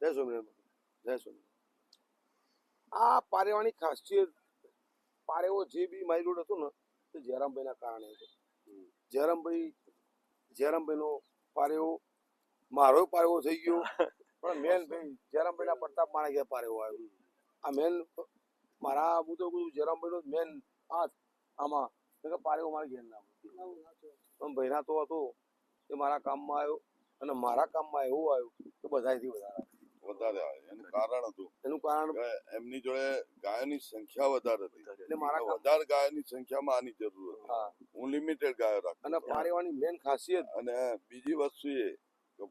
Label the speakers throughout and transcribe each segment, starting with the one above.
Speaker 1: જય સ્વામિનારાયણ, જય સ્વામિનારાયણ। આ પારેવાની ખાસિયત, પારેવો જે બી મારી જોડે હતો ને તે જયરામભાઈના કારણે હતો। જયરામભાઈનો પારેવો મારો પારેવો થઈ ગયો, પણ મેન ભાઈ જયરામભાઈના પ્રતાપ માણા ઘેર પારેવો આવ્યો। આ મેન મારા હું તો જયરામભાઈનો મેન હાથ આમાં પારેવો મારા ઘેર ના પણ ભાઈના તો હતો એ મારા કામમાં આવ્યો, અને મારા કામમાં એવું આવ્યું કે બધાથી
Speaker 2: વધારે આવે। એનું કારણ હતું,
Speaker 1: એનું કારણ
Speaker 2: એમની જોડે ગાયોની સંખ્યા વધારે હતી,
Speaker 1: એટલે મારા
Speaker 2: વધારે ગાયોની સંખ્યામાં આની જરૂર હતી। હું લિમિટેડ ગાયો રાખતો
Speaker 1: અને પારેવાની મેન ખાસિયત,
Speaker 2: અને બીજી વસ્તુ એ કે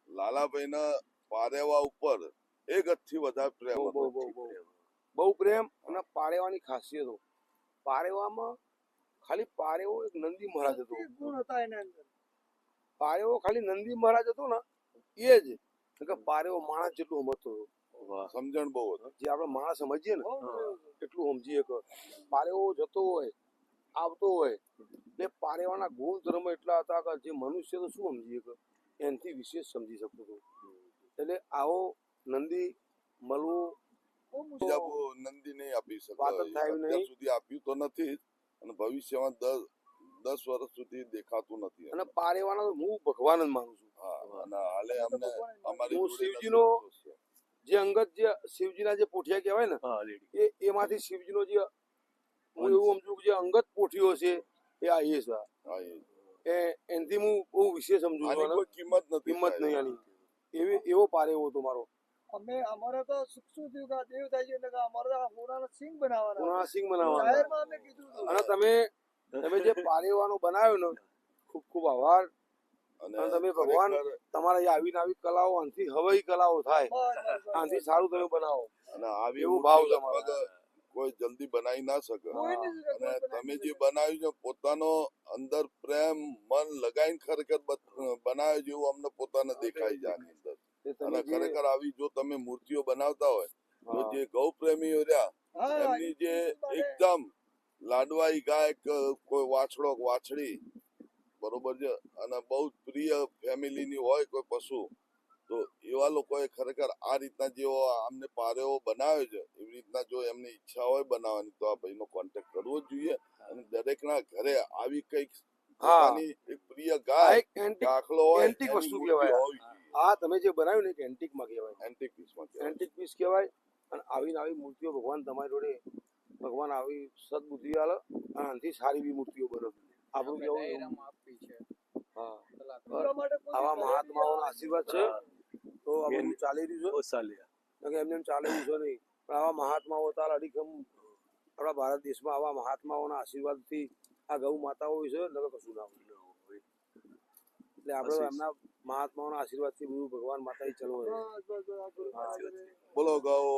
Speaker 2: લાલાભાઈના પારેવા ઉપર એક હદથી વધારે પ્રેમ હતો,
Speaker 1: બહુ પ્રેમ। અને પારેવાની ખાસિયતો, પારેવામાં ખાલી પારેવો એક નંદી મહારાજ હતો, પારેવો ખાલી નંદી મહારાજ હતો ને એ જ કે પારેવો માણસ જેટલું સમજતો હતો,
Speaker 2: સમજણ બહુ હતો।
Speaker 1: જે આપણે માણસ સમજીએ ને એટલું સમજીએ કે પારેવો જતો હોય આવતો હોય એટલે પારેવાના ગુણ ધર્મ એટલા હતા કે જે મનુષ્ય તો શું સમજીએ કે એનાથી વિશેષ સમજી શકતો હતો। એટલે આવો નંદી મળવો
Speaker 2: નંદી નહીં આપી શકે, અત્યાર સુધી આપ્યું તો નથી અને ભવિષ્યમાં 10 વર્ષ સુધી દેખાતું નથી।
Speaker 1: અને પારેવાના હું ભગવાન જ માનું છું।
Speaker 2: અને હાલે અમને અમારી
Speaker 1: હું શિવજીનો જે અંગત જે શિવજીના જે પોઠિયા કહેવાય ને એમાંથી શિવજીનો જે હું એવું સમજુ જે અંગત પોઠીઓ છે એ આ એ છે, એનાથી હું બહુ વિશેષ સમજુ છું।
Speaker 2: કોઈ કિંમત
Speaker 1: નહીં આની, એવો પારેવો હતો મારો।
Speaker 3: અમારે તો શું થયું કે દેવ થાય છે એટલે અમારે હોનાના સિંગ બનાવવાના,
Speaker 1: હોનાના સિંગ બનાવવાના।
Speaker 3: અમે કીધું
Speaker 1: અને તમે જે પારેવાનો બનાવ્યો ને ખૂબ ખૂબ આભાર। અને તમે ભગવાન તમારા આવીને આવી કલાઓ આનાથી હવાઈ કલાઓ થાય, આનાથી સારું તમે બનાવો
Speaker 2: અને આવી
Speaker 1: એવું ભાવ
Speaker 2: કોઈ જલ્દી બનાવી ના શકે। અને તમે જે બનાવ્યું છે પોતાનો અંદર પ્રેમ મન લગાવીને ખરેખર બનાવ્યો જેવું અમને પોતાને દેખાય છે આની અંદર। અને ખરેખર આવી જો તમે મૂર્તિઓ બનાવતા હોય તો જે ગૌ પ્રેમીઓ રહ્યા એમની જે એકદમ લાડવાઈ ગાય કોઈ વાછડો વાછડી બરોબર છે અને બહુ પ્રિય ફેમિલીની હોય કોઈ પશુ, તો એવા લોકોએ ખરેખર આ રીતના જેવો અમને પારેવો બનાવ્યો છે એવી રીતના જો એમની ઈચ્છા હોય બનાવવાની તો આ ભાઈનો કોન્ટેક્ટ કરવો જ જોઈએ। અને દરેકના ઘરે આવી કઈક પોતાની એક પ્રિય ગાય દાખલો હોય
Speaker 1: એન્ટિક વસ્તુ કહેવાય। આ તમે જે બનાવ્યું ને એન્ટિક માં કહેવાય, એન્ટિક પીસ કહેવાય। અને આવી મૂર્તિઓ ભગવાન તમારી જોડે ભગવાન આવી સદબુદ્ધિ આલે અને આનાથી સારી બી મૂર્તિઓ બને। આપણું કેવું હા, આવા મહાત્માઓના આશીર્વાદ છે તો આપણું ચાલી રહ્યું છે, એમને ચાલે એવું છે નહીં, પણ આવા મહાત્માઓ તાર અડીખમ આપણા ભારત દેશમાં આવા મહાત્માઓના આશીર્વાદથી આ ગૌ માતાઓ છે એટલે કશું ના હોય। એટલે આપણે એમના મહાત્માઓના આશીર્વાદથી બધું ભગવાન માતા ચલો।
Speaker 2: બોલો ગૌ